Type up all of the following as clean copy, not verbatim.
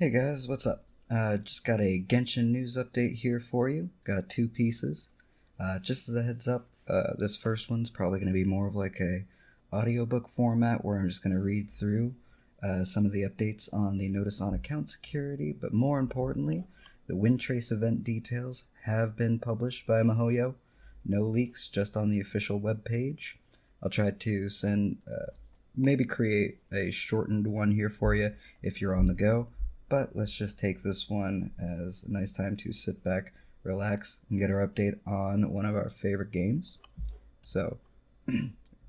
Hey guys, what's up? Just got a Genshin news update here for you. Got two pieces. Just as a heads up, this first one's probably going to be more of like a audiobook format where I'm just going to read through some of the updates on the notice on account security, but more importantly, the Windtrace event details have been published by Mihoyo. No leaks, just on the official webpage. I'll try to maybe create a shortened one here for you if you're on the go. But let's just take this one as a nice time to sit back, relax, and get our update on one of our favorite games. So,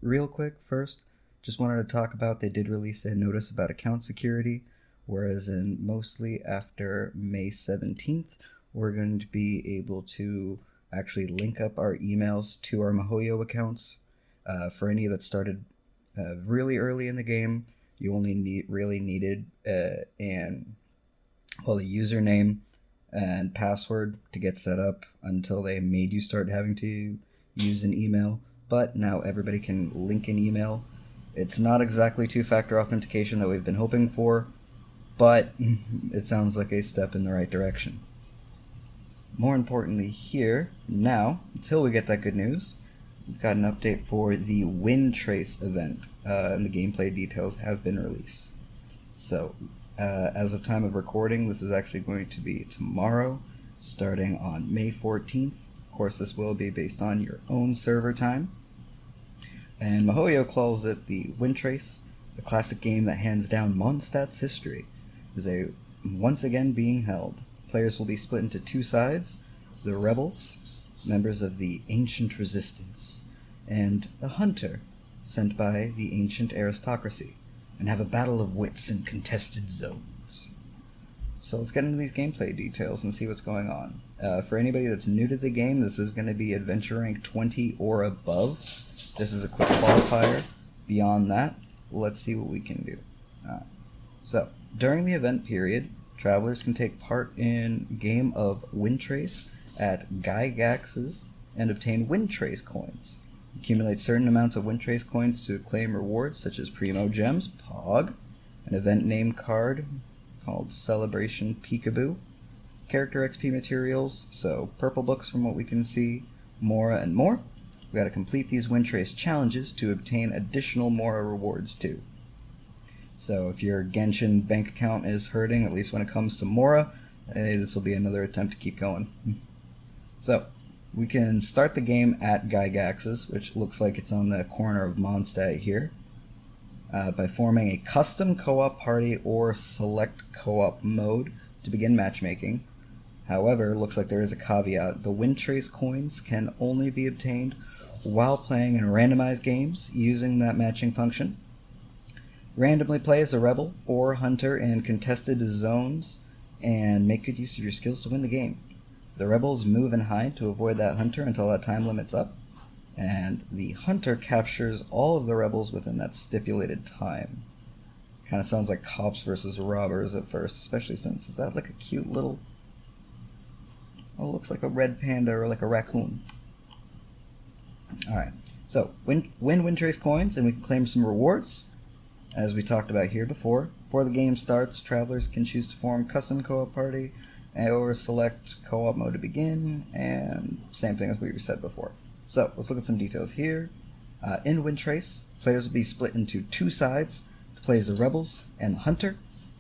real quick first, just wanted to talk about they did release a notice about account security, whereas in mostly after May 17th, we're going to be able to actually link up our emails to our Mihoyo accounts. For any that started really early in the game, you only needed the username and password to get set up until they made you start having to use an email. But now everybody can link an email. It's not exactly two-factor authentication that we've been hoping for, but it sounds like a step in the right direction. More importantly here, now, until we get that good news, we've got an update for the Windtrace event, and the gameplay details have been released. So, as of time of recording, this is actually going to be tomorrow, starting on May 14th. Of course, this will be based on your own server time. And Mihoyo calls it the Windtrace, the classic game that hands down Mondstadt's history, is once again being held. Players will be split into two sides: the rebels, members of the ancient resistance, and a hunter sent by the ancient aristocracy, and have a battle of wits in contested zones. So let's get into these gameplay details and see what's going on. For anybody that's new to the game, this is going to be adventure rank 20 or above. This is a quick qualifier. Beyond that, let's see what we can do. So, during the event period, travelers can take part in a game of Windtrace at Gygax's and obtain Windtrace coins. Accumulate certain amounts of Windtrace coins to claim rewards such as Primo Gems, Pog, an event name card called Celebration Peekaboo, character XP materials, so purple books from what we can see, Mora, and more. We gotta complete these Windtrace challenges to obtain additional Mora rewards too. So if your Genshin bank account is hurting, at least when it comes to Mora, this will be another attempt to keep going. So, we can start the game at Gygax's, which looks like it's on the corner of Mondstadt here, by forming a custom co-op party or select co-op mode to begin matchmaking. However, looks like there is a caveat. The Windtrace coins can only be obtained while playing in randomized games using that matching function. Randomly play as a rebel or hunter in contested zones and make good use of your skills to win the game. The rebels move and hide to avoid that hunter until that time limit's up, and the hunter captures all of the rebels within that stipulated time. Kind of sounds like cops versus robbers at first, especially since, is that like a cute little, oh, looks like a red panda or like a raccoon. Alright, so win Windtrace coins and we can claim some rewards. As we talked about here before the game starts, travelers can choose to form custom co-op party or select co-op mode to begin, and same thing as we said before. So let's look at some details here. In Windtrace, players will be split into two sides to play as the rebels and the hunter.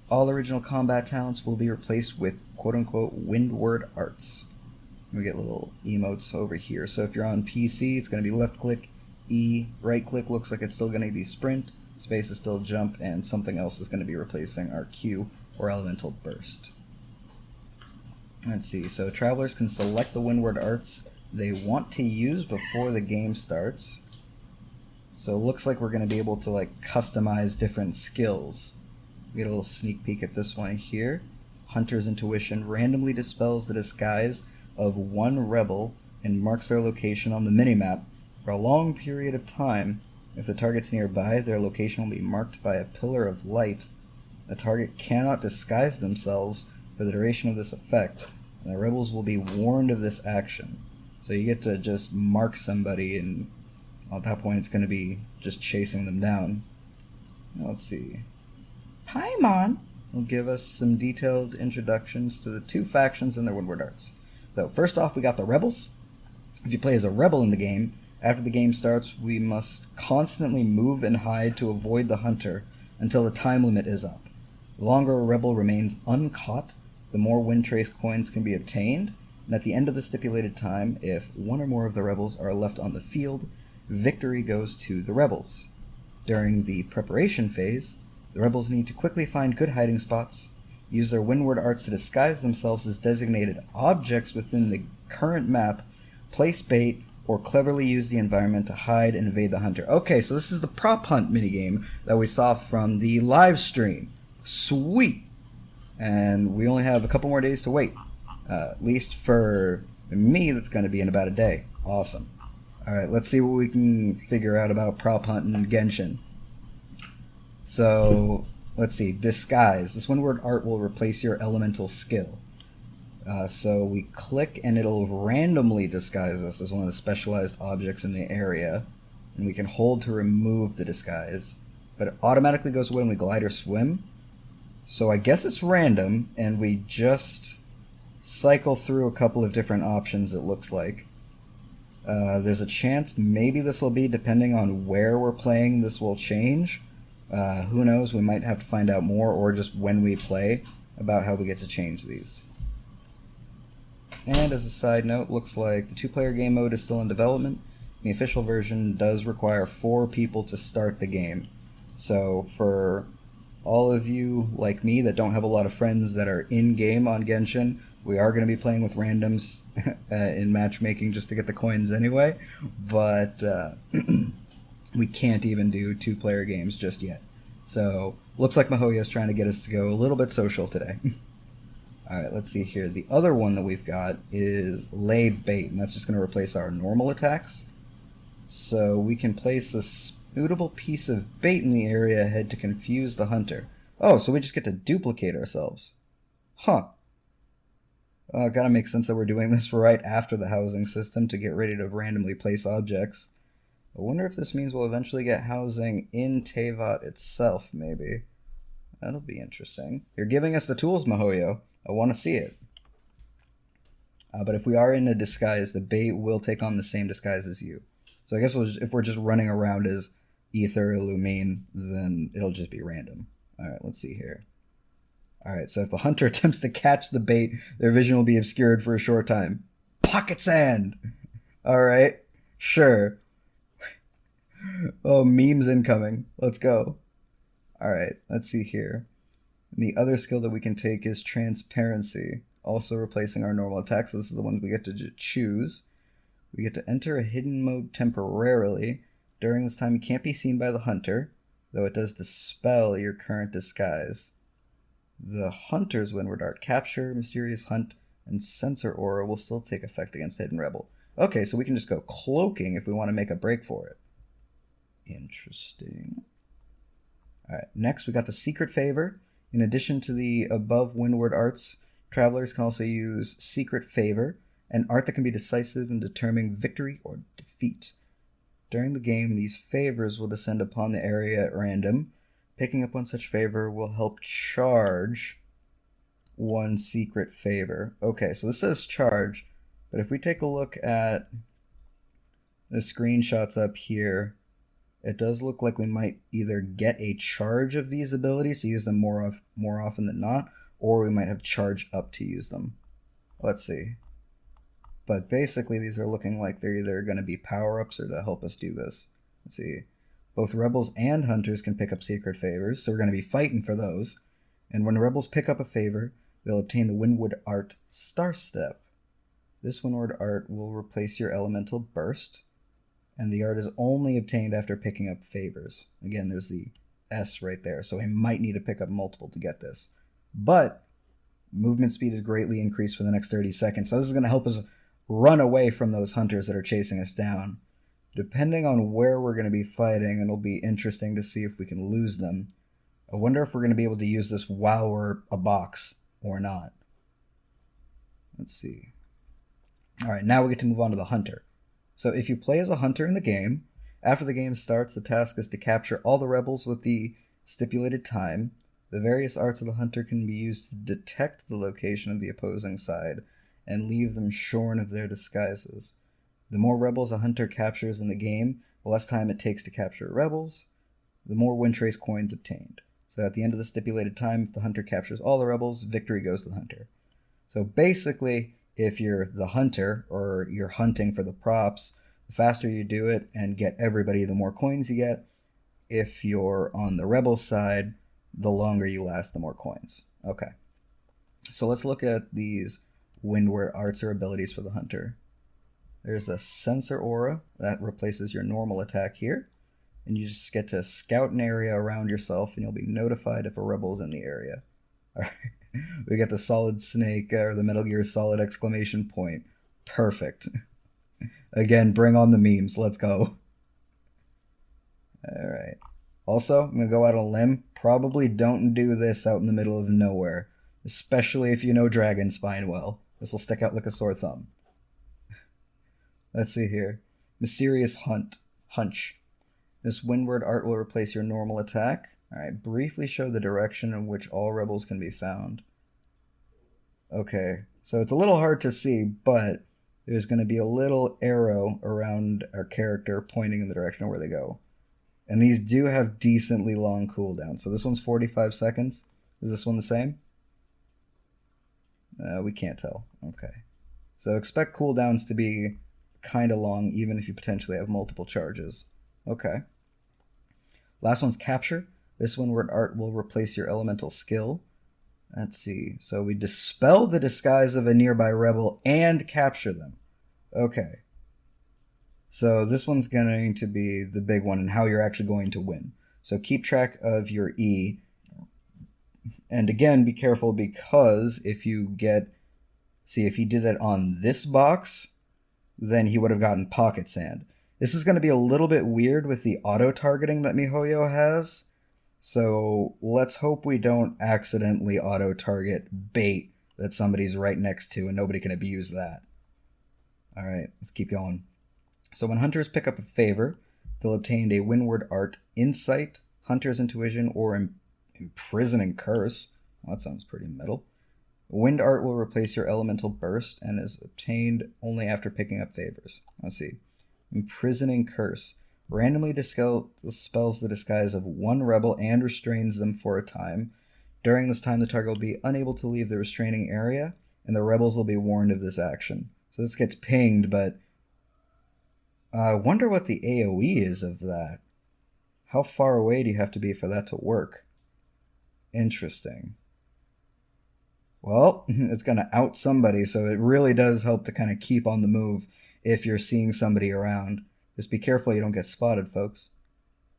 All original combat talents will be replaced with quote-unquote windward arts. We get little emotes over here. So if you're on PC, it's going to be left click, E, right click looks like it's still going to be sprint, space is still jump, and something else is going to be replacing our Q or elemental burst. Let's see, so travelers can select the windward arts they want to use before the game starts. So it looks like we're going to be able to like customize different skills. We get a little sneak peek at this one here. Hunter's Intuition randomly dispels the disguise of one rebel and marks their location on the minimap for a long period of time. If the target's nearby, their location will be marked by a pillar of light. The target cannot disguise themselves for the duration of this effect, and the rebels will be warned of this action. So you get to just mark somebody, and at that point it's going to be just chasing them down. Now let's see. Paimon, will give us some detailed introductions to the two factions and their Windward Arts. So first off, we got the Rebels. If you play as a Rebel in the game, after the game starts, we must constantly move and hide to avoid the Hunter until the time limit is up. The longer a Rebel remains uncaught, the more Windtrace coins can be obtained, and at the end of the stipulated time, if one or more of the Rebels are left on the field, victory goes to the Rebels. During the preparation phase, the Rebels need to quickly find good hiding spots, use their Windward Arts to disguise themselves as designated objects within the current map, place bait, or cleverly use the environment to hide and evade the Hunter. Okay, so this is the prop hunt minigame that we saw from the live stream. Sweet! And we only have a couple more days to wait. At least for me, that's going to be in about a day. Awesome. Alright, let's see what we can figure out about prop hunting and Genshin. So, let's see. Disguise. This Windward Art will replace your elemental skill. So we click and it'll randomly disguise us as one of the specialized objects in the area. And we can hold to remove the disguise. But it automatically goes away when we glide or swim. So I guess it's random, and we just cycle through a couple of different options, it looks like. There's a chance maybe this will be, depending on where we're playing, this will change. Who knows, we might have to find out more, or just when we play, about how we get to change these. And as a side note, looks like the 2-player game mode is still in development. The official version does require 4 people to start the game. So for all of you like me that don't have a lot of friends that are in-game on Genshin, we are going to be playing with randoms in matchmaking just to get the coins anyway, but we can't even do 2-player games just yet. So looks like Mihoyo is trying to get us to go a little bit social today. Alright, let's see here. The other one that we've got is Lay Bait, and that's just going to replace our normal attacks. So we can place a suitable piece of bait in the area ahead to confuse the Hunter. Oh, so we just get to duplicate ourselves. Huh. It gotta make sense that we're doing this right after the housing system to get ready to randomly place objects. I wonder if this means we'll eventually get housing in Teyvat itself, maybe. That'll be interesting. You're giving us the tools, Mihoyo. I want to see it. But if we are in a disguise, the bait will take on the same disguise as you. So I guess if we're just running around as Ether or Lumine, then it'll just be random. Alright, let's see here. Alright, so if the Hunter attempts to catch the bait, their vision will be obscured for a short time. Pocket sand! Alright, sure. Oh, memes incoming. Let's go. Alright, let's see here. And the other skill that we can take is Transparency, also replacing our normal attacks. So this is the ones we get to choose. We get to enter a hidden mode temporarily. During this time, you can't be seen by the Hunter, though it does dispel your current disguise. The Hunter's Windward Art, Capture, Mysterious Hunt, and Sensor Aura will still take effect against Hidden Rebel. Okay, so we can just go cloaking if we want to make a break for it. Interesting. Alright, next we got the Secret Favor. In addition to the above Windward Arts, travelers can also use Secret Favor, an art that can be decisive in determining victory or defeat. During the game, these favors will descend upon the area at random. Picking up one such favor will help charge one secret favor. Okay, so this says charge, but if we take a look at the screenshots up here, it does look like we might either get a charge of these abilities to use them more often than not, or we might have charge up to use them. Let's see. But basically these are looking like they're either going to be power-ups or to help us do this. Let's see. Both Rebels and Hunters can pick up secret favors, so we're going to be fighting for those. And when Rebels pick up a favor, they'll obtain the Windward Art Star Step. This Windward Art will replace your Elemental Burst, and the art is only obtained after picking up favors. Again, there's the S right there, so we might need to pick up multiple to get this. But movement speed is greatly increased for the next 30 seconds, so this is going to help us run away from those Hunters that are chasing us down. Depending on where we're going to be fighting, it'll be interesting to see if we can lose them. I wonder if we're going to be able to use this while we're a box or not. Let's see. Alright, now we get to move on to the Hunter. So if you play as a Hunter in the game, after the game starts, the task is to capture all the rebels with the stipulated time. The various arts of the hunter can be used to detect the location of the opposing side and leave them shorn of their disguises. The more rebels a hunter captures in the game, the less time it takes to capture rebels, the more Windtrace coins obtained. So at the end of the stipulated time, if the hunter captures all the rebels, victory goes to the hunter. So basically, if you're the hunter or you're hunting for the props, the faster you do it and get everybody, the more coins you get. If you're on the rebel side, the longer you last, the more coins. Okay. So let's look at these windward arts or abilities for the hunter. There's a sensor aura that replaces your normal attack here, and you just get to scout an area around yourself and you'll be notified if a rebel is in the area. Alright. We get the Solid Snake, or the Metal Gear Solid exclamation point. Perfect. Again, bring on the memes. Let's go. Alright. Also, I'm going to go out on a limb. Probably don't do this out in the middle of nowhere. Especially if you know Dragon Spine well. This will stick out like a sore thumb. Let's see here. Mysterious Hunch. This windward art will replace your normal attack. Alright, briefly show the direction in which all rebels can be found. Okay, so it's a little hard to see, but there's going to be a little arrow around our character pointing in the direction of where they go. And these do have decently long cooldowns. So this one's 45 seconds. Is this one the same? We can't tell. Okay. So expect cooldowns to be kind of long, even if you potentially have multiple charges. Okay. Last one's Capture. This windward art will replace your elemental skill. Let's see. So we dispel the disguise of a nearby rebel and capture them. Okay. So this one's going to be the big one and how you're actually going to win. So keep track of your E. And again, be careful because if you get... See, if he did it on this box, then he would have gotten Pocket Sand. This is going to be a little bit weird with the auto-targeting that Mihoyo has. So let's hope we don't accidentally auto-target bait that somebody's right next to and nobody can abuse that. Alright, let's keep going. So when hunters pick up a favor, they'll obtain a windward art, Insight, Hunter's Intuition, or Imprisoning Curse. Well, that sounds pretty metal. Wind art will replace your elemental burst and is obtained only after picking up favors. Let's see. Imprisoning Curse. Randomly dispels the disguise of one rebel and restrains them for a time. During this time, the target will be unable to leave the restraining area, and the rebels will be warned of this action. So this gets pinged, but I wonder what the AoE is of that. How far away do you have to be for that to work? Interesting. Well, it's going to out somebody, so it really does help to kind of keep on the move if you're seeing somebody around. Just be careful you don't get spotted, folks.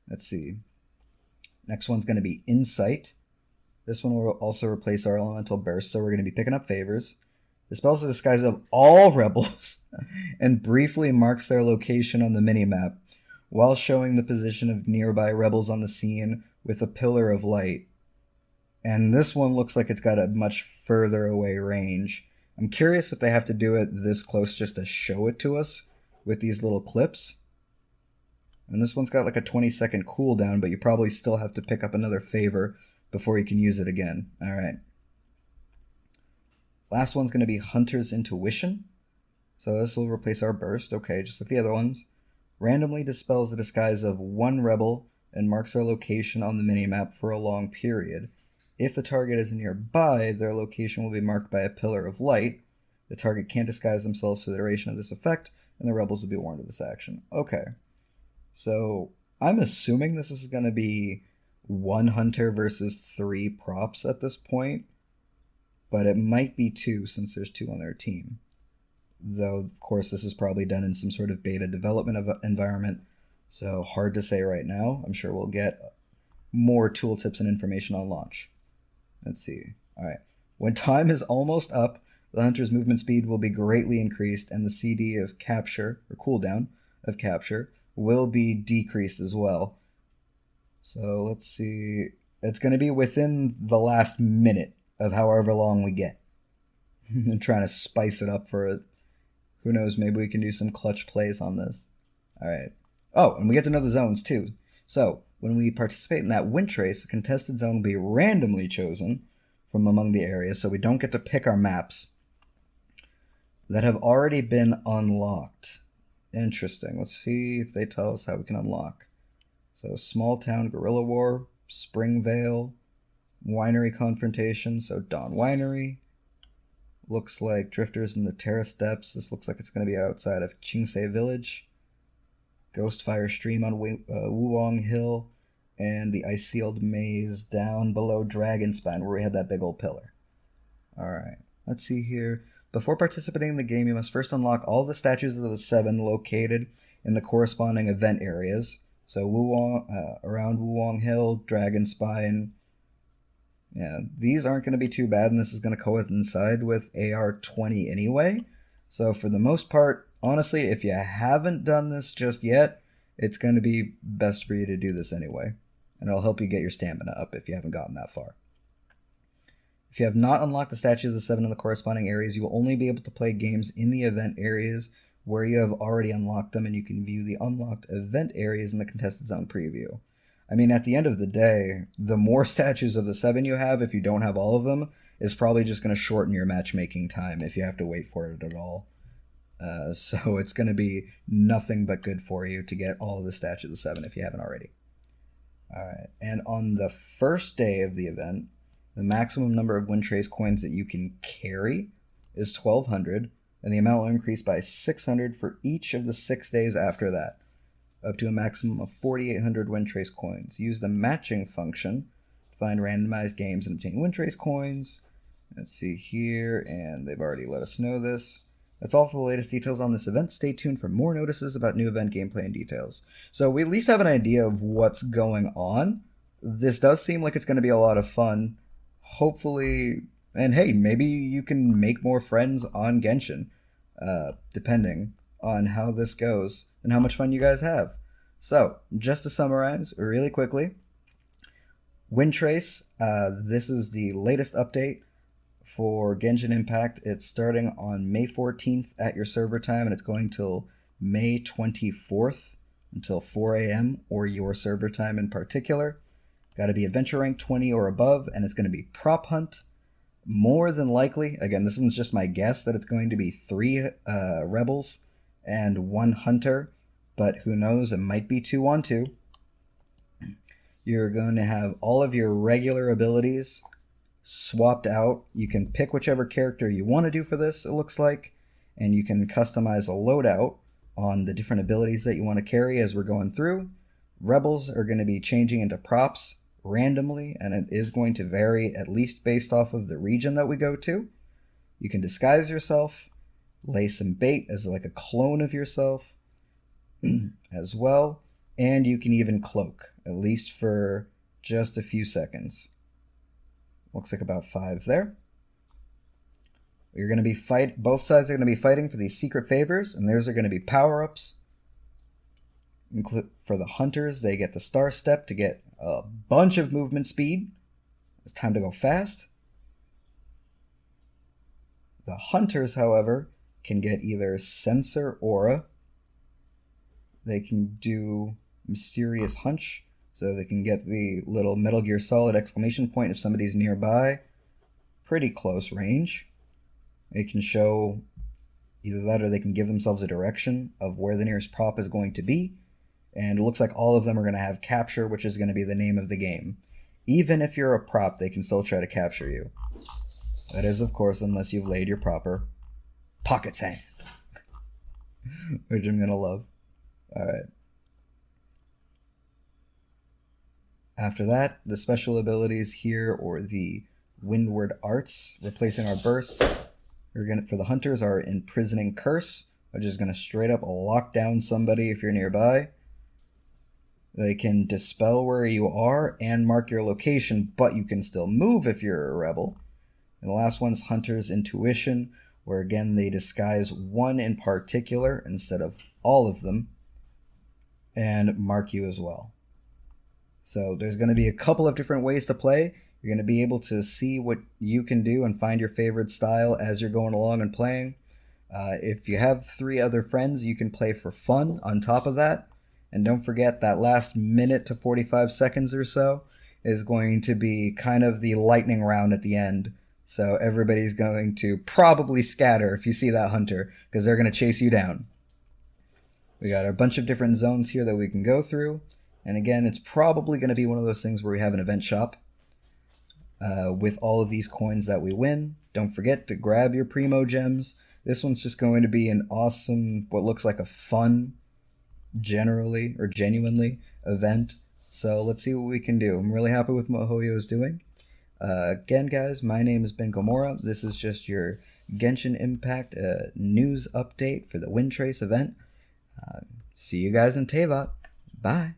Let's see. Next one's going to be Insight. This one will also replace our Elemental Burst, so we're going to be picking up favors. Dispels the disguise of all rebels and briefly marks their location on the minimap while showing the position of nearby rebels on the scene with a pillar of light. And this one looks like it's got a much further away range. I'm curious if they have to do it this close just to show it to us with these little clips. And this one's got like a 20-second cooldown, but you probably still have to pick up another favor before you can use it again. Alright. Last one's going to be Hunter's Intuition. So this will replace our burst. Okay, just like the other ones. Randomly dispels the disguise of one rebel and marks their location on the minimap for a long period. If the target is nearby, their location will be marked by a pillar of light. The target can't disguise themselves for the duration of this effect, and the rebels will be warned of this action. Okay. So I'm assuming this is going to be one hunter versus 3 props at this point, but it might be 2 since there's 2 on their team. Though, of course, this is probably done in some sort of beta development environment, so hard to say right now. I'm sure we'll get more tooltips and information on launch. Let's see. Alright. When time is almost up, the hunter's movement speed will be greatly increased, and the CD of capture, or cooldown of capture, will be decreased as well. So let's see. It's going to be within the last minute of however long we get. I'm trying to spice it up for it. Who knows, maybe we can do some clutch plays on this. Alright. Oh, and we get to know the zones too. So, when we participate in that Windtrace, the contested zone will be randomly chosen from among the areas, so we don't get to pick our maps that have already been unlocked. Interesting. Let's see if they tell us how we can unlock. So Small Town Guerrilla War, Springvale, Winery Confrontation, so Dawn Winery. Looks like Drifters in the Terrace Depths. This looks like it's going to be outside of Chingsei Village. Ghostfire Stream on Wuong Hill, and the Ice-Sealed Maze down below Dragonspine, where we had that big old pillar. Alright, let's see here. Before participating in the game, you must first unlock all the statues of the 7 located in the corresponding event areas. So around Wuong Hill, Dragonspine. Yeah, these aren't going to be too bad, and this is going to coincide with AR20 anyway. So for the most part, honestly, if you haven't done this just yet, it's going to be best for you to do this anyway. And it'll help you get your stamina up if you haven't gotten that far. If you have not unlocked the statues of the 7 in the corresponding areas, you will only be able to play games in the event areas where you have already unlocked them, and you can view the unlocked event areas in the contested zone preview. I mean, at the end of the day, the more statues of the 7 you have, if you don't have all of them, is probably just going to shorten your matchmaking time if you have to wait for it at all. So it's going to be nothing but good for you to get all of the statues of the 7 if you haven't already. Alright, and on the first day of the event, the maximum number of Windtrace coins that you can carry is 1,200, and the amount will increase by 600 for each of the 6 days after that, up to a maximum of 4,800 Windtrace coins. Use the matching function to find randomized games and obtain Windtrace coins. Let's see here, and they've already let us know this. That's all for the latest details on this event. Stay tuned for more notices about new event gameplay and details. So we at least have an idea of what's going on. This does seem like it's going to be a lot of fun. Hopefully, and hey, maybe you can make more friends on Genshin, depending on how this goes and how much fun you guys have. So, just to summarize really quickly, Windtrace, this is the latest update for Genshin Impact. It's starting on May 14th at your server time, and it's going till May 24th until 4 a.m. or your server time in particular. Got to be adventure rank 20 or above, and it's going to be prop hunt. More than likely, again, this is just my guess, that it's going to be 3 rebels and 1 hunter, but who knows, it might be 2 on 2. You're going to have all of your regular abilities swapped out. You can pick whichever character you want to do for this, it looks like, and you can customize a loadout on the different abilities that you want to carry as we're going through. Rebels are going to be changing into props randomly, and it is going to vary at least based off of the region that we go to. You can disguise yourself, lay some bait as like a clone of yourself as well, and you can even cloak, at least for just a few seconds. Looks like about 5 there. You're going to be both sides are going to be fighting for these secret favors, and theirs are going to be power-ups. For the hunters, they get the Star Step to get a bunch of movement speed. It's time to go fast. The hunters, however, can get either Sensor Aura. They can do Mysterious Hunch, so they can get the little Metal Gear Solid exclamation point if somebody's nearby. Pretty close range. They can show either that, or they can give themselves a direction of where the nearest prop is going to be. And it looks like all of them are going to have Capture, which is going to be the name of the game. Even if you're a prop, they can still try to capture you. That is, of course, unless you've laid your proper pocket sand. Which I'm going to love. Alright. After that, the special abilities here, or the Windward Arts, replacing our bursts. For the hunters, are Imprisoning Curse, which is going to straight up lock down somebody if you're nearby. They can dispel where you are and mark your location, but you can still move if you're a rebel. And the last one's Hunter's Intuition, where again they disguise one in particular instead of all of them, and mark you as well. So there's going to be a couple of different ways to play. You're going to be able to see what you can do and find your favorite style as you're going along and playing. If you have 3 other friends, you can play for fun on top of that. And don't forget that last minute to 45 seconds or so is going to be kind of the lightning round at the end. So everybody's going to probably scatter if you see that hunter, because they're going to chase you down. We got a bunch of different zones here that we can go through. And again, it's probably going to be one of those things where we have an event shop with all of these coins that we win. Don't forget to grab your Primo Gems. This one's just going to be an awesome, what looks like a fun, generally or genuinely, event. So let's see what we can do. I'm really happy with what Mihoyo is doing. Again, guys, my name is Ben Gomora. This is just your Genshin Impact news update for the Windtrace event. See you guys in Tevat. Bye.